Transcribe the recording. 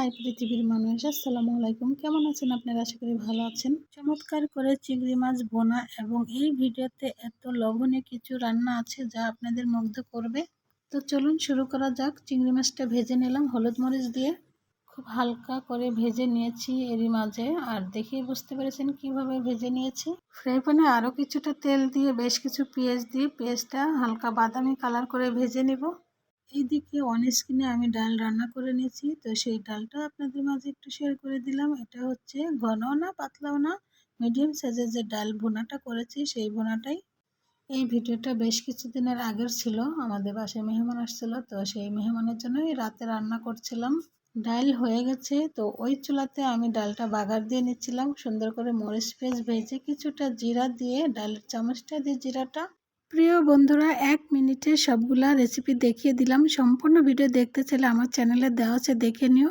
High পৃথিবীর মানুষ, আসসালামু আলাইকুম। কেমন আছেন আপনারা? আশা করি ভালো আছেন। চমৎকার করে চিংড়ি মাছ বোনা এবং এই ভিডিওতে এত লোভনীয় কিছু রান্না আছে যা আপনাদের মুগ্ধ করবে। তো চলুন শুরু করা যাক। চিংড়ি মাছটা ভেজে নিলাম হলুদ মরিচ দিয়ে, খুব হালকা করে ভেজে নিয়েছি এরই মাঝে। আর দেখেই বুঝতে পেরেছেন কিভাবে ভেজে নিয়েছি। ফ্রাই প্যানে আরও কিছুটা তেল দিয়ে বেশ কিছু পেঁয়াজ দিয়ে পেঁয়াজটা হালকা বাদামি কালার করে ভেজে নেব। এইদিকে অন স্ক্রিনে আমি ডাল রান্না করে নিয়েছি, তো সেই ডালটা আপনাদের মাঝে একটু শেয়ার করে দিলাম। এটা হচ্ছে ঘনও না পাতলাও না, মিডিয়াম সাইজের যে ডাল ভুনাটা করেছি সেই ভুনাটাই। এই ভিডিওটা বেশ কিছুদিনের আগের ছিল, আমাদের বাসায় মেহমান আসছিল, তো সেই মেহমানের জন্যই রাতে রান্না করছিলাম। ডাল হয়ে গেছে, তো ওই চুলাতে আমি ডালটা বাগার দিয়ে নিচ্ছিলাম সুন্দর করে মরিচ পেঁয়াজ ভেজে কিছুটা জিরা দিয়ে, ডালের চামচটা দিয়ে জিরাটা। প্রিয় বন্ধুরা, 1 মিনিটে সবগুলা রেসিপি দেখিয়ে দিলাম। সম্পূর্ণ ভিডিও দেখতে চাইলে আমার চ্যানেলে দেওয়া আছে, দেখে নিও।